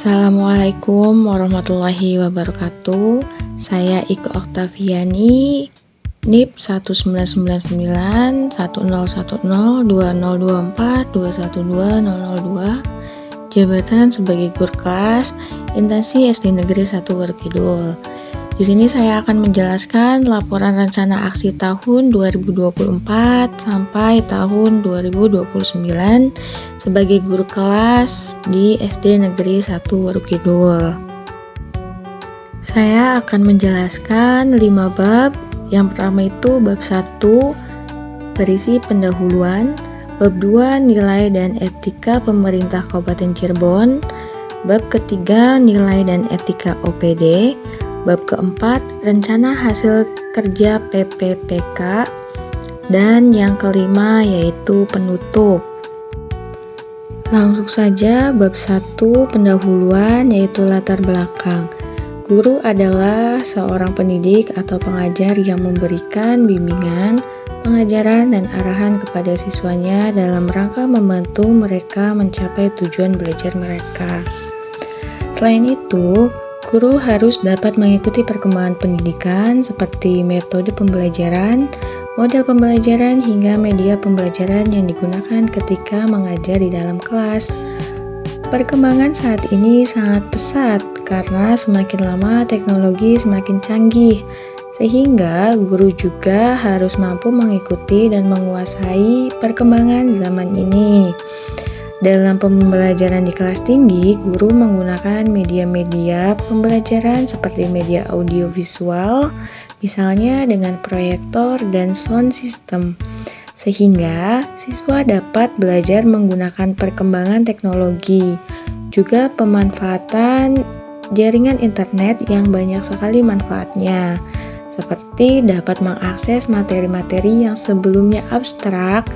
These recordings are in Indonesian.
Assalamualaikum warahmatullahi wabarakatuh. Saya Ike Oktaviani, NIP 1999 1010 2024 212002, jabatan sebagai guru kelas Intansi SD Negeri 1 Werkidul. Di sini saya akan menjelaskan laporan rencana aksi tahun 2024 sampai tahun 2029 sebagai guru kelas di SD Negeri 1 Werkidul. Saya akan menjelaskan 5 bab. Yang pertama itu bab 1 berisi pendahuluan, bab 2 nilai dan etika pemerintah Kabupaten Cirebon, bab ketiga nilai dan etika OPD, bab keempat rencana hasil kerja PPPK, dan yang kelima yaitu penutup. Langsung saja bab 1 pendahuluan yaitu latar belakang. Guru adalah seorang pendidik atau pengajar yang memberikan bimbingan, pengajaran dan arahan kepada siswanya dalam rangka membantu mereka mencapai tujuan belajar mereka. Selain itu, guru harus dapat mengikuti perkembangan pendidikan seperti metode pembelajaran, model pembelajaran hingga media pembelajaran yang digunakan ketika mengajar di dalam kelas. Perkembangan saat ini sangat pesat karena semakin lama teknologi semakin canggih, sehingga guru juga harus mampu mengikuti dan menguasai perkembangan zaman ini. Dalam pembelajaran di kelas tinggi, guru menggunakan media-media pembelajaran seperti media audiovisual, misalnya dengan proyektor dan sound system, sehingga siswa dapat belajar menggunakan perkembangan teknologi. Juga pemanfaatan jaringan internet yang banyak sekali manfaatnya, seperti dapat mengakses materi-materi yang sebelumnya abstrak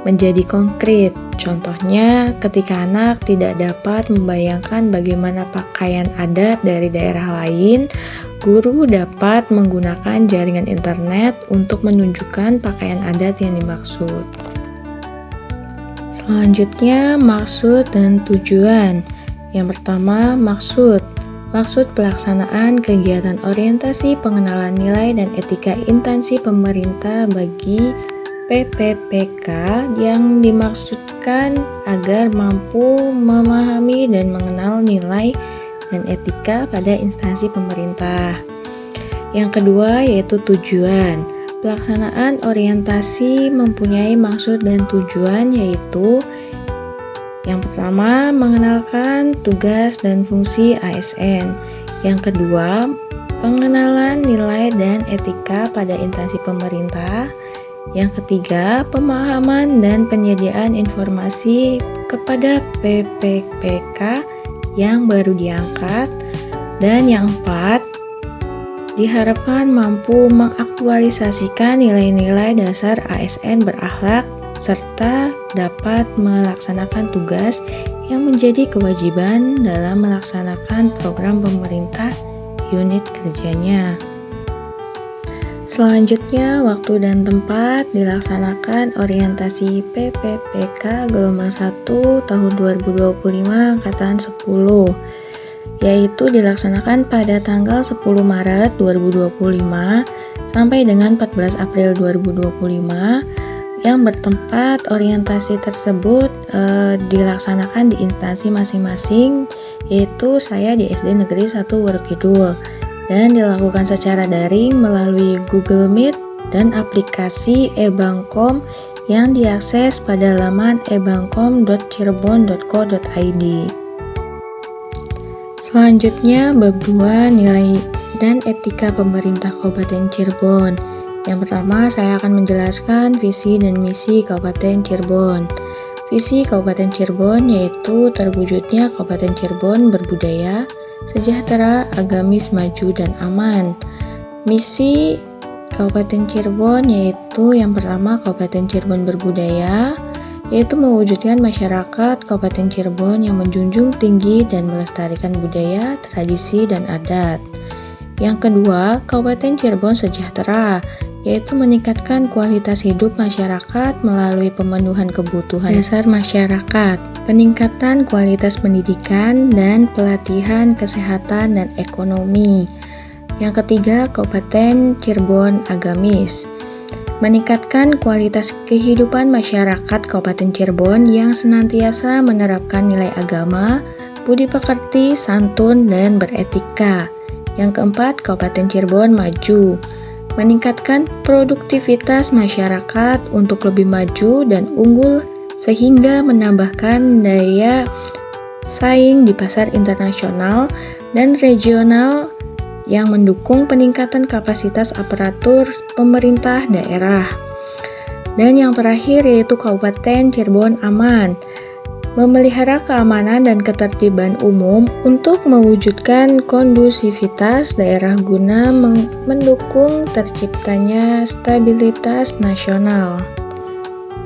menjadi konkret. Contohnya, ketika anak tidak dapat membayangkan bagaimana pakaian adat dari daerah lain, guru dapat menggunakan jaringan internet untuk menunjukkan pakaian adat yang dimaksud. Selanjutnya, maksud dan tujuan. Yang pertama, maksud. Maksud pelaksanaan kegiatan orientasi pengenalan nilai dan etika instansi pemerintah bagi PPPK yang dimaksudkan agar mampu memahami dan mengenal nilai dan etika pada instansi pemerintah. Yang kedua yaitu tujuan. Pelaksanaan orientasi mempunyai maksud dan tujuan yaitu yang pertama mengenalkan tugas dan fungsi ASN. Yang kedua, pengenalan nilai dan etika pada instansi pemerintah. Yang ketiga, pemahaman dan penyediaan informasi kepada PPPK yang baru diangkat. Dan yang keempat, diharapkan mampu mengaktualisasikan nilai-nilai dasar ASN berakhlak serta dapat melaksanakan tugas yang menjadi kewajiban dalam melaksanakan program pemerintah unit kerjanya. Selanjutnya, waktu dan tempat dilaksanakan orientasi PPPK gelombang 1 tahun 2025 angkatan 10, yaitu dilaksanakan pada tanggal 10 Maret 2025 sampai dengan 14 April 2025, yang bertempat orientasi tersebut dilaksanakan di instansi masing-masing, yaitu saya di SD Negeri 1 Werkidul, dan dilakukan secara daring melalui Google Meet dan aplikasi eBangkom yang diakses pada laman ebangkom.cirebon.co.id. Selanjutnya, bab 2 nilai dan etika pemerintah Kabupaten Cirebon. Yang pertama, saya akan menjelaskan visi dan misi Kabupaten Cirebon. Visi Kabupaten Cirebon yaitu terwujudnya Kabupaten Cirebon berbudaya, sejahtera, agamis, maju, dan aman. Misi Kabupaten Cirebon yaitu yang pertama, Kabupaten Cirebon berbudaya, yaitu mewujudkan masyarakat Kabupaten Cirebon yang menjunjung tinggi dan melestarikan budaya, tradisi, dan adat. Yang kedua, Kabupaten Cirebon sejahtera, yaitu meningkatkan kualitas hidup masyarakat melalui pemenuhan kebutuhan dasar masyarakat, peningkatan kualitas pendidikan, dan pelatihan kesehatan dan ekonomi. Yang ketiga, Kabupaten Cirebon agamis. Meningkatkan kualitas kehidupan masyarakat Kabupaten Cirebon yang senantiasa menerapkan nilai agama, budi pekerti, santun, dan beretika. Yang keempat, Kabupaten Cirebon maju. Meningkatkan produktivitas masyarakat untuk lebih maju dan unggul sehingga menambahkan daya saing di pasar internasional dan regional yang mendukung peningkatan kapasitas aparatur pemerintah daerah. Dan yang terakhir yaitu Kabupaten Cirebon aman, memelihara keamanan dan ketertiban umum untuk mewujudkan kondusivitas daerah guna mendukung terciptanya stabilitas nasional.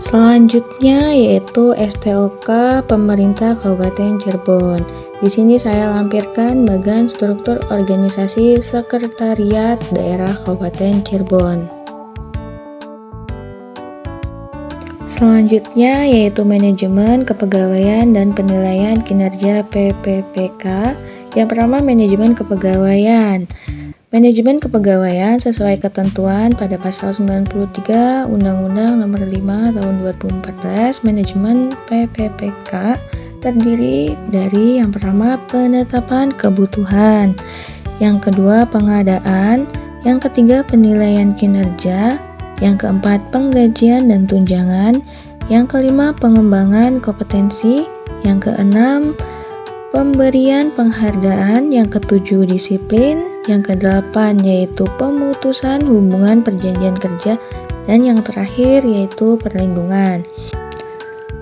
Selanjutnya yaitu STOK Pemerintah Kabupaten Cirebon. Di sini saya lampirkan bagian struktur organisasi Sekretariat Daerah Kabupaten Cirebon. Selanjutnya yaitu manajemen kepegawaian dan penilaian kinerja PPPK. Yang pertama, manajemen kepegawaian. Manajemen kepegawaian sesuai ketentuan pada pasal 93 Undang-Undang Nomor 5 Tahun 2014, manajemen PPPK terdiri dari yang pertama penetapan kebutuhan, yang kedua pengadaan, yang ketiga penilaian kinerja, yang keempat penggajian dan tunjangan, yang kelima pengembangan kompetensi, yang keenam pemberian penghargaan, yang ketujuh disiplin, yang kedelapan yaitu pemutusan hubungan perjanjian kerja, dan yang terakhir yaitu perlindungan.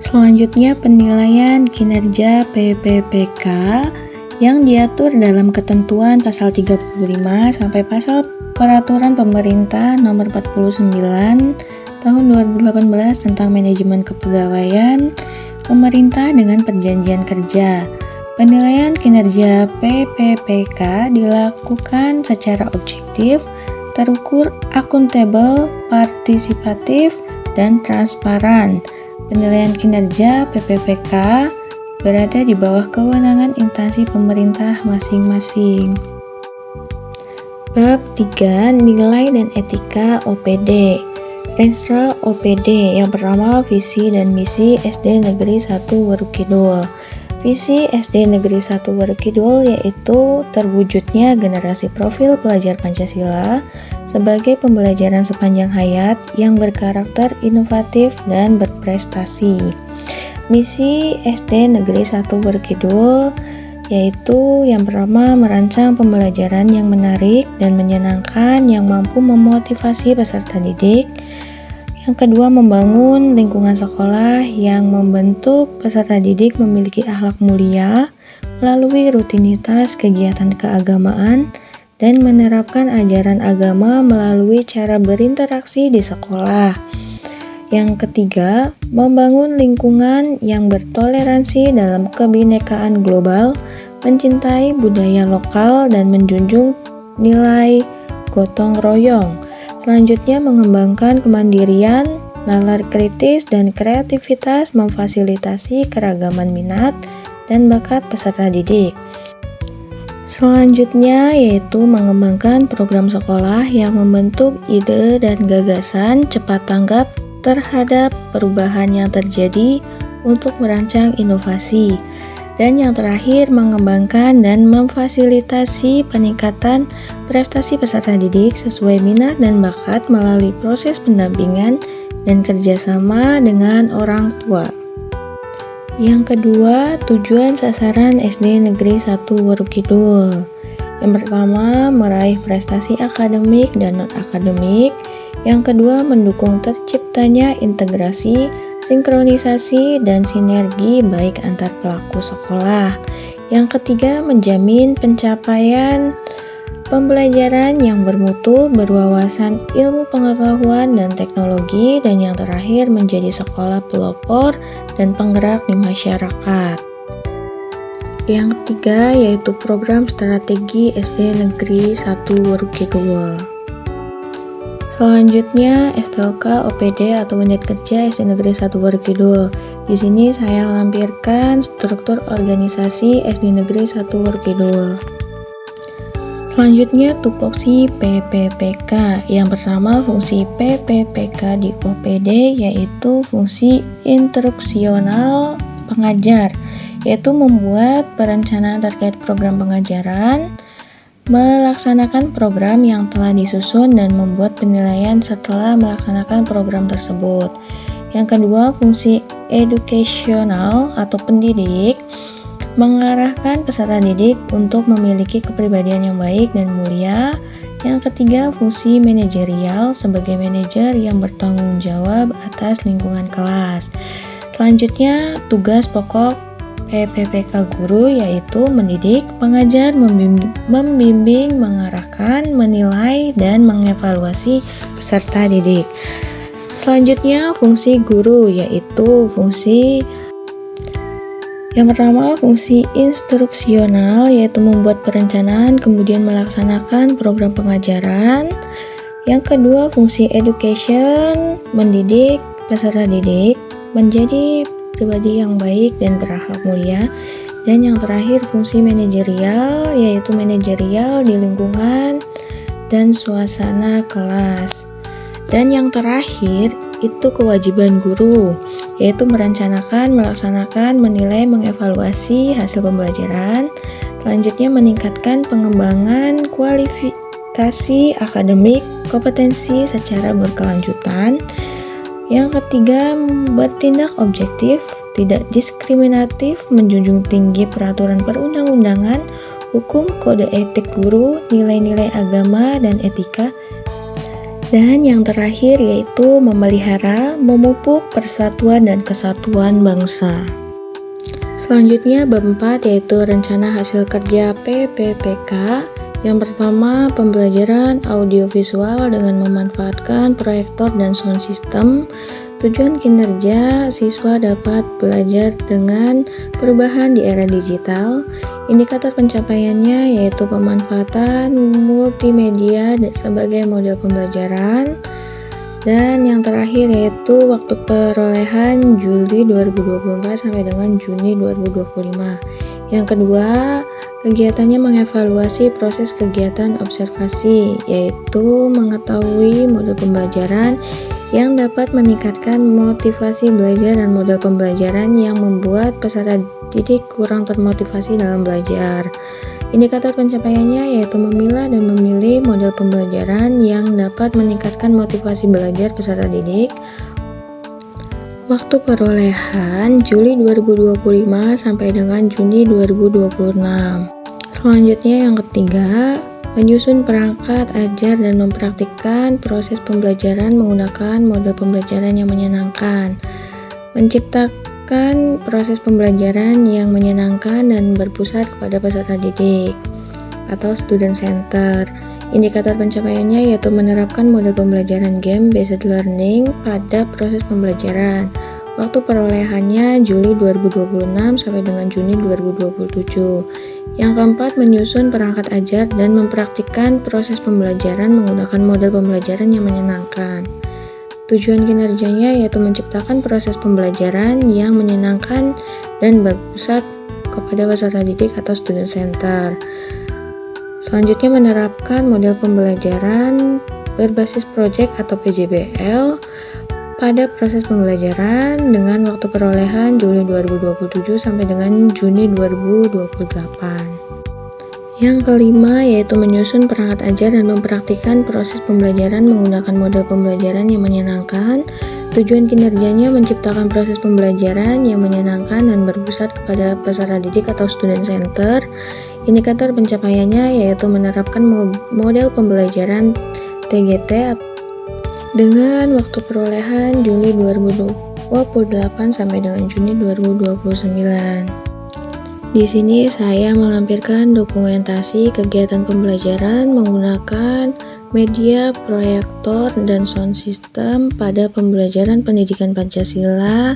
Selanjutnya penilaian kinerja PPPK yang diatur dalam ketentuan pasal 35 sampai pasal Peraturan Pemerintah Nomor 49 Tahun 2018 tentang manajemen kepegawaian pemerintah dengan perjanjian kerja. Penilaian kinerja PPPK dilakukan secara objektif, terukur, akuntabel, partisipatif, dan transparan. Penilaian kinerja PPPK berada di bawah kewenangan instansi pemerintah masing-masing. Bab 3. Nilai dan etika OPD. Renstra OPD. Yang pertama, visi dan misi SD Negeri 1 Warukidul. Visi SD Negeri 1 Warukidul yaitu terwujudnya generasi profil pelajar Pancasila sebagai pembelajaran sepanjang hayat yang berkarakter inovatif dan berprestasi. Misi SD Negeri 1 Warukidul yaitu yang pertama merancang pembelajaran yang menarik dan menyenangkan yang mampu memotivasi peserta didik. Yang kedua, membangun lingkungan sekolah yang membentuk peserta didik memiliki akhlak mulia melalui rutinitas kegiatan keagamaan dan menerapkan ajaran agama melalui cara berinteraksi di sekolah. Yang ketiga, membangun lingkungan yang bertoleransi dalam kebinekaan global, mencintai budaya lokal, dan menjunjung nilai gotong royong. Selanjutnya, mengembangkan kemandirian, nalar kritis, dan kreativitas memfasilitasi keragaman minat dan bakat peserta didik. Selanjutnya yaitu mengembangkan program sekolah yang membentuk ide dan gagasan cepat tanggap terhadap perubahan yang terjadi untuk merancang inovasi. Dan yang terakhir, mengembangkan dan memfasilitasi peningkatan prestasi peserta didik sesuai minat dan bakat melalui proses pendampingan dan kerjasama dengan orang tua. Yang kedua, tujuan sasaran SD Negeri 1 Warukidul. Yang pertama, meraih prestasi akademik dan non-akademik. Yang kedua, mendukung terciptanya integrasi, sinkronisasi, dan sinergi baik antar pelaku sekolah. Yang ketiga, menjamin pencapaian pembelajaran yang bermutu, berwawasan ilmu pengetahuan dan teknologi. Dan yang terakhir, menjadi sekolah pelopor dan penggerak di masyarakat. Yang ketiga yaitu program strategi SD Negeri 1 Warukidul. Selanjutnya STOK OPD atau Unit Kerja SD Negeri 1 Workidul. Di sini saya lampirkan struktur organisasi SD Negeri 1 Workidul. Selanjutnya tupoksi PPPK. Yang pertama fungsi PPPK di OPD yaitu fungsi instruksional pengajar, yaitu membuat perencanaan terkait program pengajaran, melaksanakan program yang telah disusun dan membuat penilaian setelah melaksanakan program tersebut. Yang kedua, fungsi edukasional atau pendidik, mengarahkan peserta didik untuk memiliki kepribadian yang baik dan mulia. Yang ketiga, fungsi manajerial sebagai manajer yang bertanggung jawab atas lingkungan kelas. Selanjutnya, tugas pokok PPPK guru yaitu mendidik, mengajar, membimbing, mengarahkan, menilai, dan mengevaluasi peserta didik. Selanjutnya, fungsi guru yaitu fungsi yang pertama, fungsi instruksional yaitu membuat perencanaan kemudian melaksanakan program pengajaran. Yang kedua, fungsi education, mendidik peserta didik menjadi pribadi yang baik dan berakhlak mulia. Dan yang terakhir, fungsi manajerial yaitu manajerial di lingkungan dan suasana kelas. Dan yang terakhir itu kewajiban guru, yaitu merencanakan, melaksanakan, menilai, mengevaluasi hasil pembelajaran. Selanjutnya meningkatkan pengembangan kualifikasi akademik, kompetensi secara berkelanjutan. Yang ketiga, bertindak objektif, tidak diskriminatif, menjunjung tinggi peraturan perundang-undangan, hukum, kode etik guru, nilai-nilai agama dan etika. Dan yang terakhir yaitu memelihara, memupuk persatuan dan kesatuan bangsa. Selanjutnya bab 4 yaitu rencana hasil kerja PPPK. Yang pertama, pembelajaran audiovisual dengan memanfaatkan proyektor dan sound system. Tujuan kinerja siswa dapat belajar dengan perubahan di era digital. Indikator pencapaiannya yaitu pemanfaatan multimedia sebagai model pembelajaran. Dan yang terakhir yaitu waktu perolehan Juli 2024 sampai dengan Juni 2025. Yang kedua, kegiatannya mengevaluasi proses kegiatan observasi, yaitu mengetahui model pembelajaran yang dapat meningkatkan motivasi belajar dan model pembelajaran yang membuat peserta didik kurang termotivasi dalam belajar. Indikator pencapaiannya yaitu memilah dan memilih model pembelajaran yang dapat meningkatkan motivasi belajar peserta didik. Waktu perolehan Juli 2025 sampai dengan Juni 2026. Selanjutnya yang ketiga, menyusun perangkat ajar dan mempraktikkan proses pembelajaran menggunakan model pembelajaran yang menyenangkan. Menciptakan proses pembelajaran yang menyenangkan dan berpusat kepada peserta didik atau student center. Indikator pencapaiannya yaitu menerapkan model pembelajaran game-based learning pada proses pembelajaran. Waktu perolehannya Juli 2026 sampai dengan Juni 2027. Yang keempat, menyusun perangkat ajar dan mempraktikkan proses pembelajaran menggunakan model pembelajaran yang menyenangkan. Tujuan kinerjanya yaitu menciptakan proses pembelajaran yang menyenangkan dan berpusat kepada peserta didik atau student center. Selanjutnya menerapkan model pembelajaran berbasis project atau PJBL pada proses pembelajaran dengan waktu perolehan Juli 2027 sampai dengan Juni 2028. Yang kelima yaitu menyusun perangkat ajar dan mempraktikkan proses pembelajaran menggunakan model pembelajaran yang menyenangkan. Tujuan kinerjanya menciptakan proses pembelajaran yang menyenangkan dan berpusat kepada peserta didik atau student center. Indikator pencapaiannya yaitu menerapkan model pembelajaran TGT dengan waktu perolehan Juli 2028 sampai dengan Juni 2029. Di sini saya melampirkan dokumentasi kegiatan pembelajaran menggunakan media proyektor dan sound system pada pembelajaran pendidikan Pancasila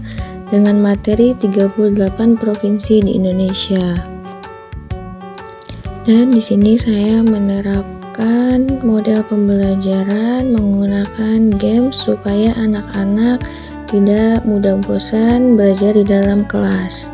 dengan materi 38 provinsi di Indonesia. Dan di sini saya menerapkan menerapkan model pembelajaran menggunakan game supaya anak-anak tidak mudah bosan belajar di dalam kelas.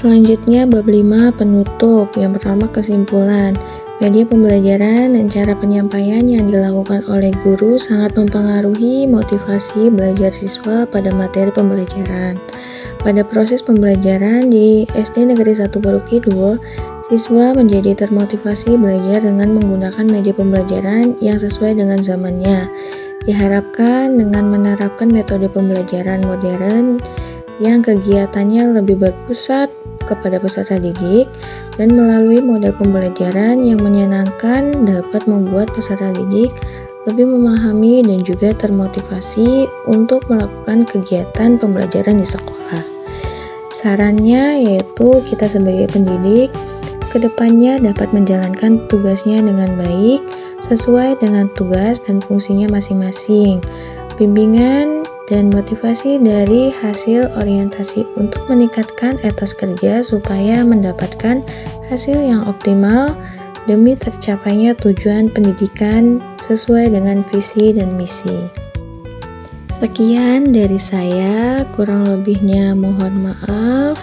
Selanjutnya bab 5 penutup. Yang pertama kesimpulan. Media pembelajaran dan cara penyampaian yang dilakukan oleh guru sangat mempengaruhi motivasi belajar siswa pada materi pembelajaran. Pada proses pembelajaran di SD Negeri 1 Puruk Kidul, siswa menjadi termotivasi belajar dengan menggunakan media pembelajaran yang sesuai dengan zamannya. Diharapkan dengan menerapkan metode pembelajaran modern yang kegiatannya lebih berpusat kepada peserta didik dan melalui model pembelajaran yang menyenangkan dapat membuat peserta didik lebih memahami dan juga termotivasi untuk melakukan kegiatan pembelajaran di sekolah. Sarannya yaitu kita sebagai pendidik kedepannya dapat menjalankan tugasnya dengan baik sesuai dengan tugas dan fungsinya masing-masing. Bimbingan dan motivasi dari hasil orientasi untuk meningkatkan etos kerja supaya mendapatkan hasil yang optimal demi tercapainya tujuan pendidikan sesuai dengan visi dan misi. Sekian dari saya, kurang lebihnya mohon maaf.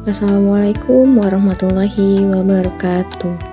Wassalamualaikum warahmatullahi wabarakatuh.